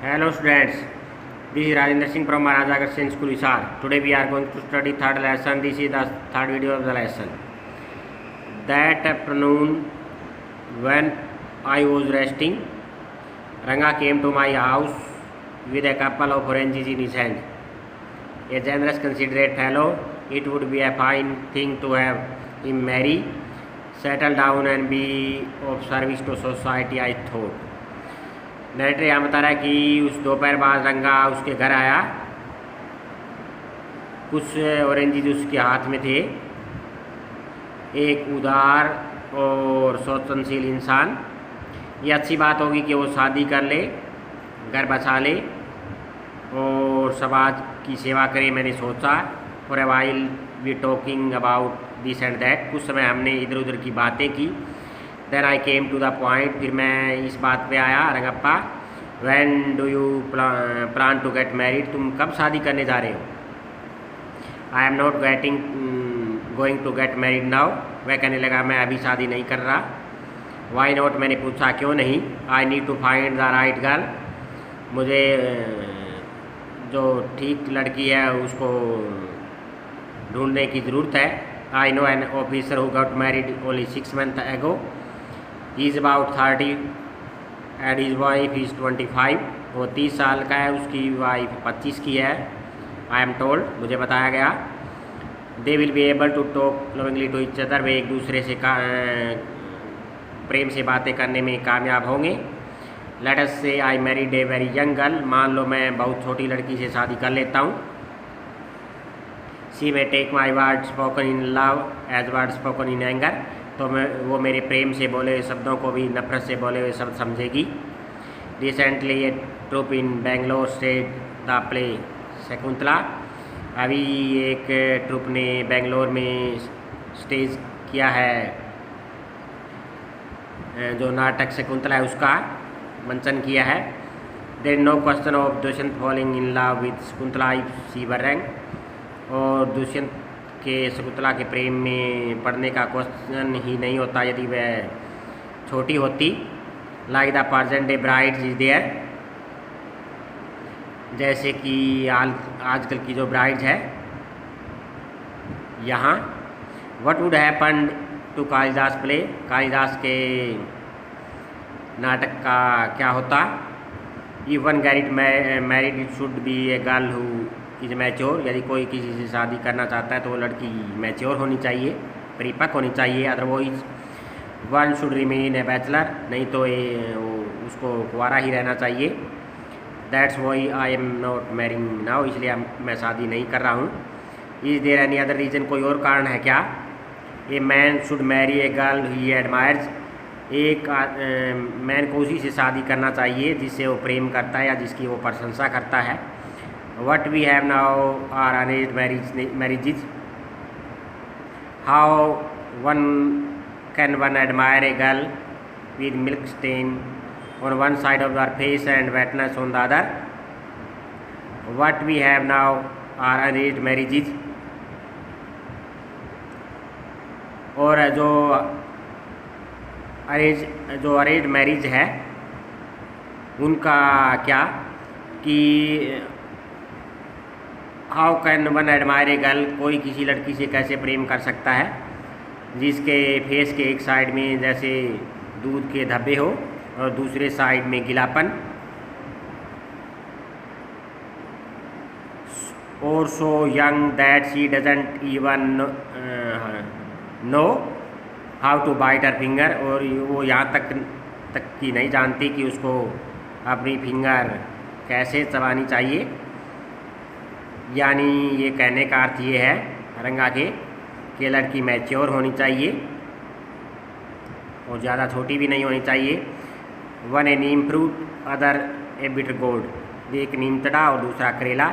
Hello students, this is Rajendra Singh from Maharaja Agastyan School Hisar. Today we are going to study third lesson. This is the third video of the lesson. That afternoon when I was resting, Ranga came to my house with a couple of oranges in his hand. A generous, considerate fellow, it would be a fine thing to have him marry, settle down and be of service to society, I thought. Narrator यहाँ बता रहा है कि उस दोपहर बाद रंगा उसके घर आया, कुछ ऑरेंजेस उसके हाथ में थे। एक उदार और सोचनशील इंसान, ये अच्छी बात होगी कि वो शादी कर ले, घर बसा ले और समाज की सेवा करे, मैंने सोचा। For a while we talking about this and that, कुछ समय हमने इधर उधर की बातें की। Then I came to the point, फिर मैं इस बात पे आया, Rangappa when do you plan to get married, तुम कब शादी करने जा रहे हो? I am not going to get married now, वह कहने लगा मैं अभी शादी नहीं कर रहा। वाई नॉट, मैंने पूछा क्यों नहीं? I need to find the right girl, मुझे जो ठीक लड़की है उसको ढूंढने की ज़रूरत है। I know an officer who got married only 6 months ago. He is about 30 and his wife is 25. वो 30 साल का है, उसकी वाइफ 25 की है। आई एम टोल्ड, मुझे बताया गया। They will be able to talk lovingly to each other, वे एक दूसरे से प्रेम से बातें करने में कामयाब होंगे। लेट अस से I married a very young girl, मान लो मैं बहुत छोटी लड़की से शादी कर लेता हूँ। She may take my word spoken in love as word spoken in anger, तो वो मेरे प्रेम से बोले हुए शब्दों को भी नफरत से बोले हुए शब्द समझेगी। Recently a troupe in Bangalore staged the play Shakuntala, अभी एक ट्रूप ने बेंगलोर में स्टेज किया है, जो नाटक शकुंतला है उसका मंचन किया है। There no question of Dushyant falling in love with Shakuntala if she were young, और दुष्यंत के शकुंतला के प्रेम में पड़ने का क्वेश्चन ही नहीं होता यदि वह छोटी होती। Like the present day bride is there, जैसे कि आजकल की जो ब्राइड्स है यहाँ। What would happen to Kalidasa play, Kalidasa के नाटक का क्या होता? If one get married it should be a girl who is mature, यदि कोई किसी से शादी करना चाहता है तो वो लड़की मैच्योर होनी चाहिए, परिपक्व होनी चाहिए। Otherwise one should remain a bachelor, नहीं तो उसको कुंवारा ही रहना चाहिए। That's why I am not marrying now, इसलिए मैं शादी नहीं कर रहा हूँ। Is there any other reason, कोई और कारण है क्या? A man should marry a girl he admires, एक मैन को उसी से शादी करना चाहिए जिससे वो प्रेम करता है या जिसकी वो प्रशंसा करता है। What we have now are arranged marriages. How can one admire a girl with milk stain on one side of her face and wetness on the other? What we have now are arranged marriages. और जो arrange marriage है उनका क्या कि how can one admire a girl, कोई किसी लड़की से कैसे प्रेम कर सकता है जिसके फेस के एक साइड में जैसे दूध के धब्बे हो और दूसरे साइड में गीलापन। और so young that she doesn't even know how to bite her finger, और वो यहाँ तक की नहीं जानती कि उसको अपनी फिंगर कैसे चबानी चाहिए। यानी ये कहने का अर्थ ये है रंगा के कि लड़की मैच्योर होनी चाहिए और ज़्यादा छोटी भी नहीं होनी चाहिए। वन ए नीम फ्रूट अदर ए बिटर गोल्ड, एक नीमतड़ा और दूसरा करेला।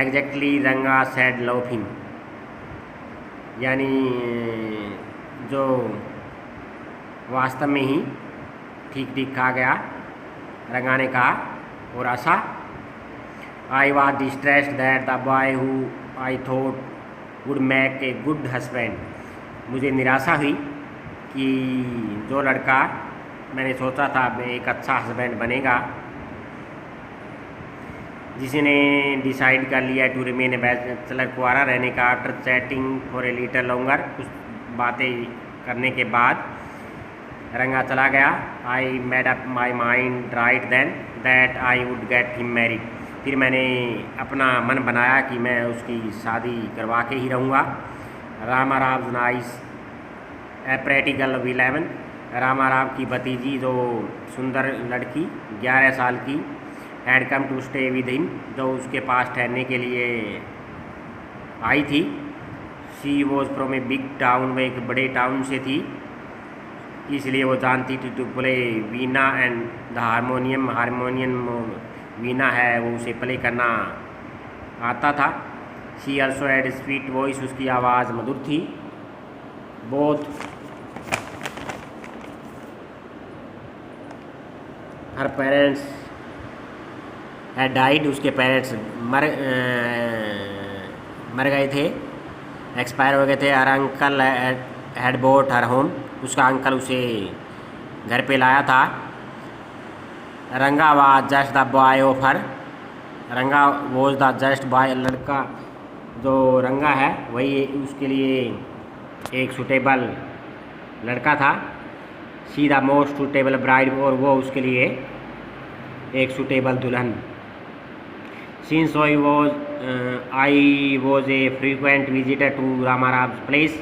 एग्जैक्टली रंगा सैड लॉफिंग, यानी जो वास्तव में ही ठीक ठीक कहा गया, रंगा ने कहा। और आशा, I was distressed that the boy who I thought would make a good husband, मुझे निराशा हुई कि जो लड़का मैंने सोचा था मैं एक अच्छा हस्बैंड बनेगा, जिसने डिसाइड कर लिया टू रिमेन ए बैचलर, कुआरा रहने का। After chatting for a little longer, कुछ बातें करने के बाद रंगा चला गया। I made up my mind right then that I would get him married, फिर मैंने अपना मन बनाया कि मैं उसकी शादी करवा के ही रहूँगा। Rama Rao niece a pretty girl of 11, Rama Rao की भतीजी जो सुंदर लड़की 11 साल की, had come to stay with him, जो उसके पास ठहरने के लिए आई थी। She was from a big town, वह एक बड़े टाउन से थी, इसलिए वो जानती थी to play veena and the harmonium, veena है वो उसे प्ले करना आता था। She also had sweet voice, उसकी आवाज़ मधुर थी बहुत। हर पेरेंट्स हैड डाइड, उसके पेरेंट्स मर गए थे, एक्सपायर हो गए थे। Her uncle had brought her home, उसका अंकल उसे घर पे लाया था। Ranga was just the boy of her, Ranga was the just boy, लड़का जो रंगा है वही उसके लिए एक सूटेबल लड़का था। She the most suitable bride, और वो उसके लिए एक सूटेबल दुल्हन। Since I was a frequent visitor to Ramarao place,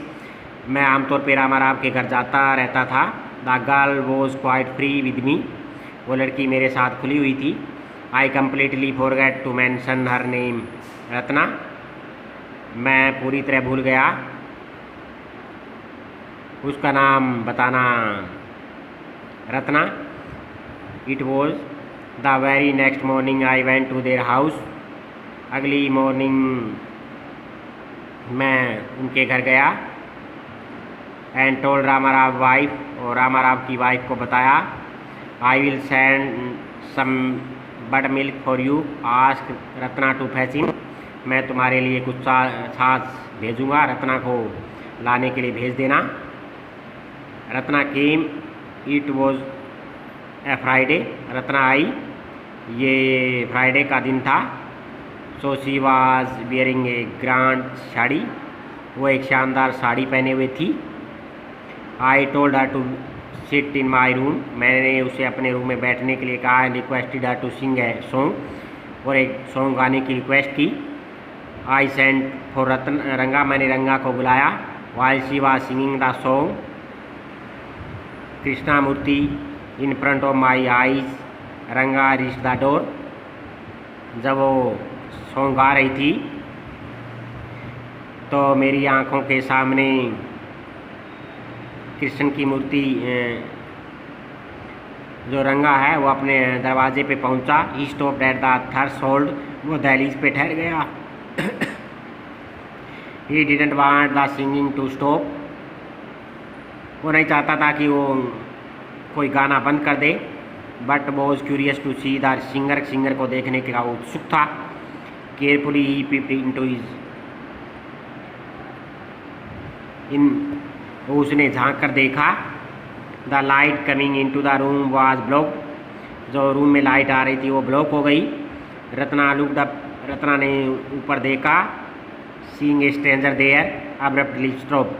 मैं आमतौर पे रामाराव के घर जाता रहता था। The girl was quite free with me, वो लड़की मेरे साथ खुली हुई थी। I completely forget to mention her name Ratna, मैं पूरी तरह भूल गया उसका नाम बताना Ratna. It was the very next morning I went to their house, अगली मॉर्निंग मैं उनके घर गया। एंड टोल्ड रामाराव वाइफ, और रामाराव की वाइफ को बताया। I will send some buttermilk for you, ask Ratna to fetch him, मैं तुम्हारे लिए कुछ छाछ भेजूँगा, रत्ना को लाने के लिए भेज देना। Ratna came, it was a Friday, Ratna आई, ये फ्राइडे का दिन था। So she was wearing a grand sari, वो एक शानदार साड़ी पहने हुए थी। I told her to sit in my room, मैंने उसे अपने रूम में बैठने के लिए कहा। Requested her to sing a song, और एक सॉन्ग गाने की रिक्वेस्ट की। आई सेंट फॉर रंगा, मैंने रंगा को बुलाया। While she was singing the song Krishna Murthy in front of my eyes, Ranga reach the door, जब वो सॉन्ग गा रही थी तो मेरी आँखों के सामने कृष्ण की मूर्ति जो रंगा है वो अपने दरवाजे पे पहुंचा। He stopped at the threshold, वो दहलीज पे ठहर गया। He didn't want the singing to stop, वो नहीं चाहता था कि वो कोई गाना बंद कर दे। But was curious to see the singer, singer को देखने का उत्सुक था। Carefully he peeped into his inn, उसने झांक कर देखा। The light coming into the room was block, जो रूम में लाइट आ रही थी वो ब्लॉक हो गई। रत्ना लुक्ड अप, रत्ना ने ऊपर देखा। Seeing a stranger there abruptly stop,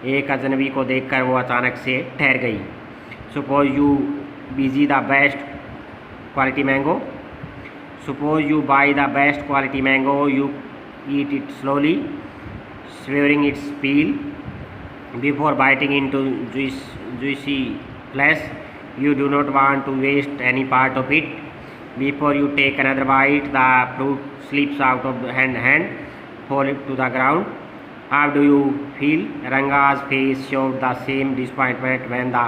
एक अजनबी को देखकर वो अचानक से ठहर गई। Suppose you busy the best quality mango, suppose you buy the best quality mango, you eat it slowly savoring its peel before biting into juicy flesh. You do not want to waste any part of it. Before you take another bite, the fruit slips out of hand, fall to the ground. How do you feel? Ranga's face showed the same disappointment when the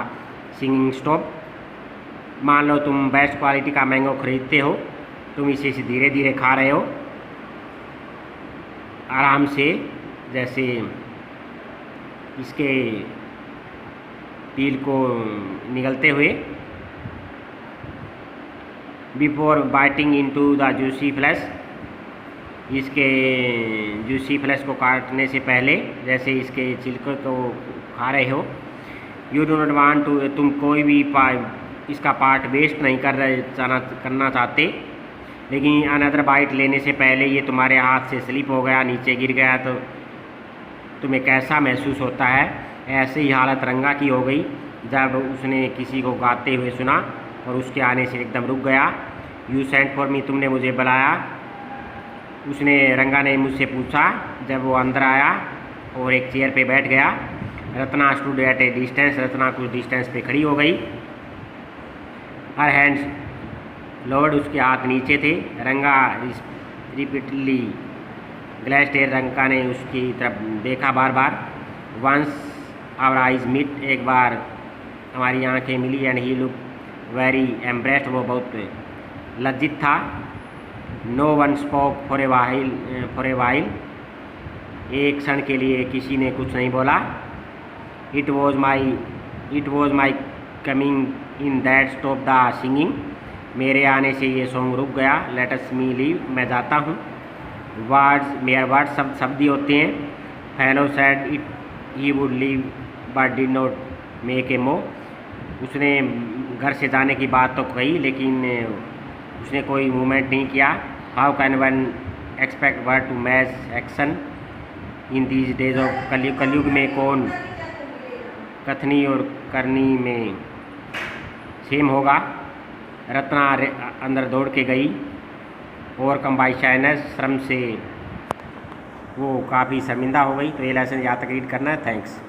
singing stopped. मान लो तुम best quality का mango खरीदते हो, तुम इसे धीरे धीरे खा रहे हो आराम से, जैसे इसके पील को निगलते हुए। Before biting into the juicy flash, इसके जूसी फ्लैश को काटने से पहले जैसे इसके छिलके को खा रहे हो। You do not want to, तुम कोई भी इसका पार्ट वेस्ट नहीं करना चाहते। लेकिन अनदर बाइट लेने से पहले ये तुम्हारे हाथ से स्लिप हो गया, नीचे गिर गया, तो तुम्हें कैसा महसूस होता है? ऐसे ही हालत रंगा की हो गई जब उसने किसी को गाते हुए सुना और उसके आने से एकदम रुक गया। यू सेंट फॉर मी, तुमने मुझे बुलाया, उसने रंगा ने मुझसे पूछा जब वो अंदर आया और एक चेयर पे बैठ गया। Ratna stood at A distance, Ratna कुछ डिस्टेंस पे खड़ी हो गई। हर हैंड्स लोअर्ड, उसके हाथ नीचे थे। रंगा रिपीटली ग्लैस्ड एट, रंगा ने उसकी तरफ देखा बार बार। वंस आवर आइज मीट, एक बार हमारी आंखें मिली। And he look very impressed, वो बहुत लज्जित था। No one spoke for a while, एक क्षण के लिए किसी ने कुछ नहीं बोला। It was my coming in that stop the singing, मेरे आने से ये सॉन्ग रुक गया। लेटस मी लीव, मैं जाता हूँ। मेरे वर्ड्स शब्द ही होते हैं। Fellow said it he would leave but did not make a move, उसने घर से जाने की बात तो कही लेकिन उसने कोई मूवमेंट नहीं किया। How can one expect word to match action in these days of Kalyug में कौन कथनी और करनी में सेम होगा। रत्ना अंदर दौड़ के गई और कम बाई शाइनेस, श्रम से वो काफ़ी शर्मिंदा हो गई। तो ये लेसन यहाँ तक रीड करना है। थैंक्स।